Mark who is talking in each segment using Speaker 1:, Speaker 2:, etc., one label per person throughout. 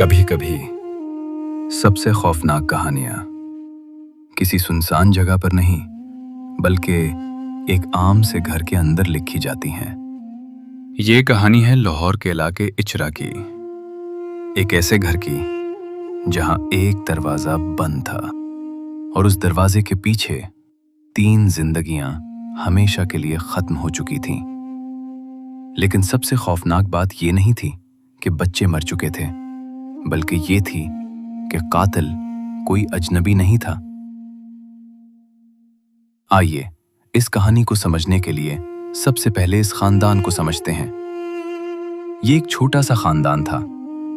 Speaker 1: कभी कभी सबसे खौफनाक कहानियां किसी सुनसान जगह पर नहीं बल्कि एक आम से घर के अंदर लिखी जाती हैं। ये कहानी है लाहौर के इलाके इचरा की, एक ऐसे घर की जहां एक दरवाजा बंद था और उस दरवाजे के पीछे 3 जिंदगियां हमेशा के लिए खत्म हो चुकी थीं। लेकिन सबसे खौफनाक बात ये नहीं थी कि बच्चे मर चुके थे, बल्कि ये थी कि कातिल कोई अजनबी नहीं था। आइए इस कहानी को समझने के लिए सबसे पहले इस खानदान को समझते हैं। ये एक छोटा सा खानदान था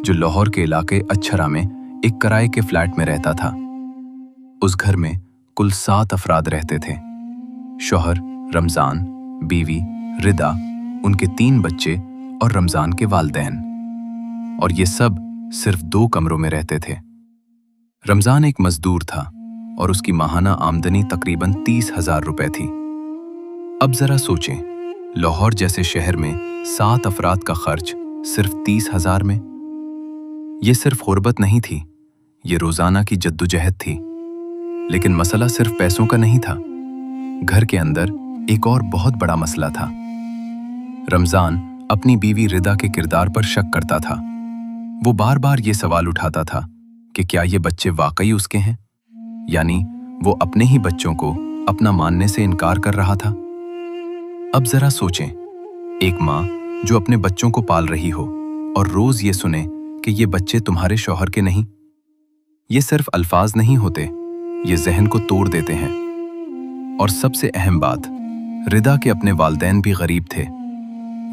Speaker 1: जो लाहौर के इलाके अच्छरा में एक किराए के फ्लैट में रहता था। उस घर में कुल 7 अफराद रहते थे। शौहर रमजान, बीवी रिदा, उनके 3 बच्चे और रमजान के वालिदैन। और ये सब सिर्फ 2 कमरों में रहते थे। रमजान एक मजदूर था और उसकी माहाना आमदनी तकरीबन 30,000 रुपए थी। अब जरा सोचें, लाहौर जैसे शहर में 7 अफराद का खर्च सिर्फ 30,000 में। ये सिर्फ गुर्बत नहीं थी, ये रोजाना की जद्दोजहद थी। लेकिन मसला सिर्फ पैसों का नहीं था। घर के अंदर एक और बहुत बड़ा मसला था। रमजान अपनी बीवी रिदा के किरदार पर शक करता था। वो बार बार ये सवाल उठाता था कि क्या ये बच्चे वाकई उसके हैं, यानी वो अपने ही बच्चों को अपना मानने से इनकार कर रहा था। अब जरा सोचें, एक माँ जो अपने बच्चों को पाल रही हो और रोज ये सुने कि ये बच्चे तुम्हारे शौहर के नहीं। ये सिर्फ अल्फाज नहीं होते, ये जहन को तोड़ देते हैं। और सबसे अहम बात, रिदा के अपने वालिदैन भी गरीब थे,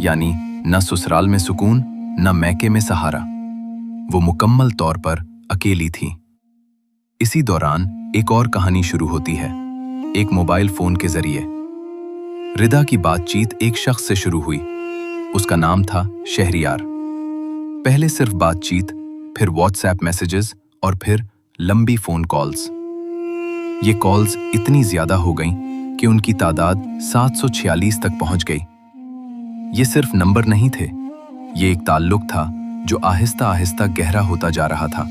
Speaker 1: यानी न ससुराल में सुकून न मैके में सहारा। वो मुकम्मल तौर पर अकेली थी। इसी दौरान एक और कहानी शुरू होती है, एक मोबाइल फोन के जरिए। रिदा की बातचीत एक शख्स से शुरू हुई। उसका नाम था शहरियार। पहले सिर्फ बातचीत, फिर व्हाट्सएप मैसेजेस और फिर लंबी फोन कॉल्स। ये कॉल्स इतनी ज्यादा हो गईं कि उनकी तादाद 746 तक पहुंच गई। ये सिर्फ नंबर नहीं थे, ये एक ताल्लुक था जो आहिस्ता आहिस्ता गहरा होता जा रहा था।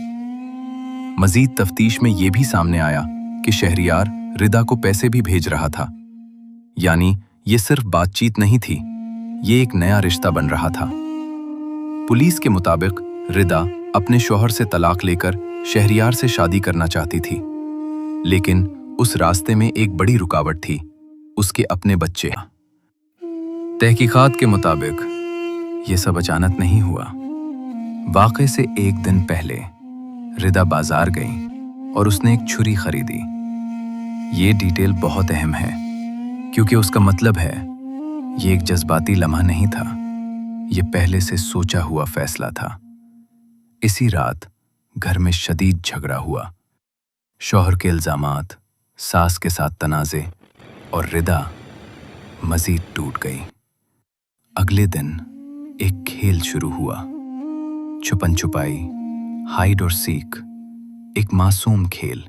Speaker 1: मजीद तफ्तीश में यह भी सामने आया कि शहरियार रिदा को पैसे भी भेज रहा था। यानी ये सिर्फ बातचीत नहीं थी, ये एक नया रिश्ता बन रहा था। पुलिस के मुताबिक रिदा अपने शौहर से तलाक लेकर शहरियार से शादी करना चाहती थी। लेकिन उस रास्ते में एक बड़ी रुकावट थी, उसके अपने बच्चे। तहकीकात के मुताबिक ये सब अचानक नहीं हुआ। वाक़े से एक दिन पहले रिदा बाजार गई और उसने एक छुरी खरीदी। ये डिटेल बहुत अहम है क्योंकि उसका मतलब है ये एक जज्बाती लम्हा नहीं था, ये पहले से सोचा हुआ फैसला था। इसी रात घर में शदीद झगड़ा हुआ। शौहर के इल्जामात, सास के साथ तनाज़े और रिदा मजीद टूट गई। अगले दिन एक खेल शुरू हुआ, छुपन छुपाई, हाइड और सीक, एक मासूम खेल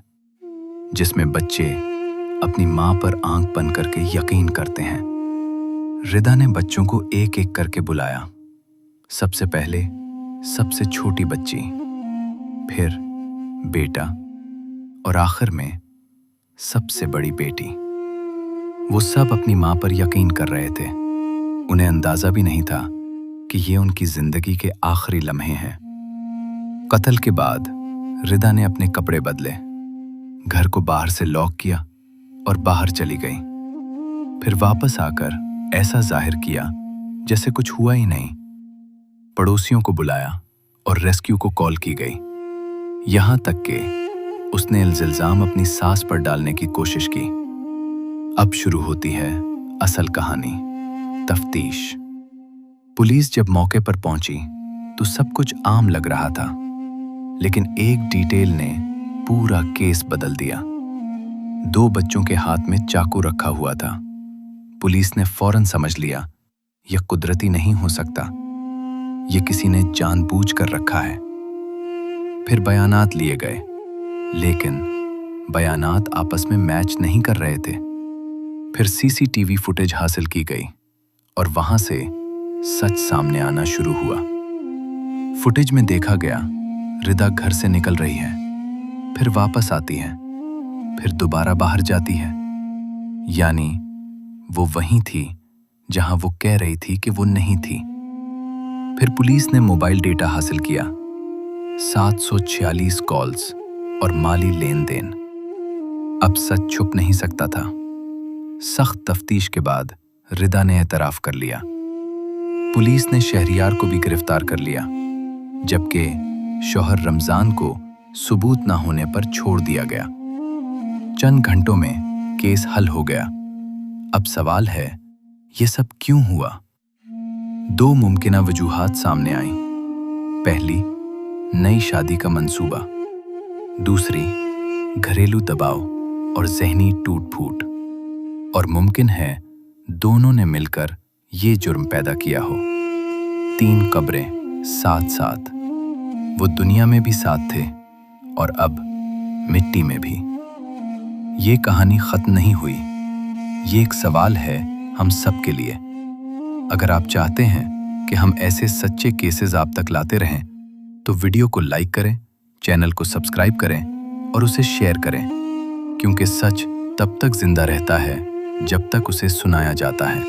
Speaker 1: जिसमें बच्चे अपनी मां पर आंख बंद करके यकीन करते हैं। रिदा ने बच्चों को एक एक करके बुलाया। सबसे पहले सबसे छोटी बच्ची, फिर बेटा और आखिर में सबसे बड़ी बेटी। वो सब अपनी मां पर यकीन कर रहे थे। उन्हें अंदाजा भी नहीं था कि ये उनकी जिंदगी के आखिरी लम्हे हैं। कत्ल के बाद रिदा ने अपने कपड़े बदले, घर को बाहर से लॉक किया और बाहर चली गई। फिर वापस आकर ऐसा जाहिर किया जैसे कुछ हुआ ही नहीं। पड़ोसियों को बुलाया और रेस्क्यू को कॉल की गई। यहां तक कि उसने इल्जाम अपनी सास पर डालने की कोशिश की। अब शुरू होती है असल कहानी, तफ्तीश। पुलिस जब मौके पर पहुंची तो सब कुछ आम लग रहा था, लेकिन एक डिटेल ने पूरा केस बदल दिया। 2 बच्चों के हाथ में चाकू रखा हुआ था। पुलिस ने फौरन समझ लिया यह कुदरती नहीं हो सकता, यह किसी ने जानबूझकर रखा है। फिर बयानात लिए गए, लेकिन बयानात आपस में मैच नहीं कर रहे थे। फिर सीसीटीवी फुटेज हासिल की गई और वहां से सच सामने आना शुरू हुआ। फुटेज में देखा गया रिदा घर से निकल रही है, फिर वापस आती है, फिर दोबारा बाहर जाती है। यानी वो वहीं थी जहां वो कह रही थी कि वो नहीं थी। फिर पुलिस ने मोबाइल डेटा हासिल किया, 746 कॉल्स और माली लेन देन। अब सच छुप नहीं सकता था। सख्त तफ्तीश के बाद रिदा ने एतराफ कर लिया। पुलिस ने शहरियार को भी गिरफ्तार कर लिया, जबकि शौहर रमजान को सबूत ना होने पर छोड़ दिया गया। चंद घंटों में केस हल हो गया। अब सवाल है, ये सब क्यों हुआ? 2 मुमकिना वजूहात सामने आईं। पहली, नई शादी का मंसूबा। दूसरी, घरेलू दबाव और ज़हनी टूट-फूट। और मुमकिन है दोनों ने मिलकर ये जुर्म पैदा किया हो। 3 कब्रें साथ साथ। वो दुनिया में भी साथ थे और अब मिट्टी में भी। ये कहानी खत्म नहीं हुई। ये एक सवाल है हम सब के लिए। अगर आप चाहते हैं कि हम ऐसे सच्चे केसेस आप तक लाते रहें, तो वीडियो को लाइक करें, चैनल को सब्सक्राइब करें और उसे शेयर करें, क्योंकि सच तब तक जिंदा रहता है जब तक उसे सुनाया जाता है।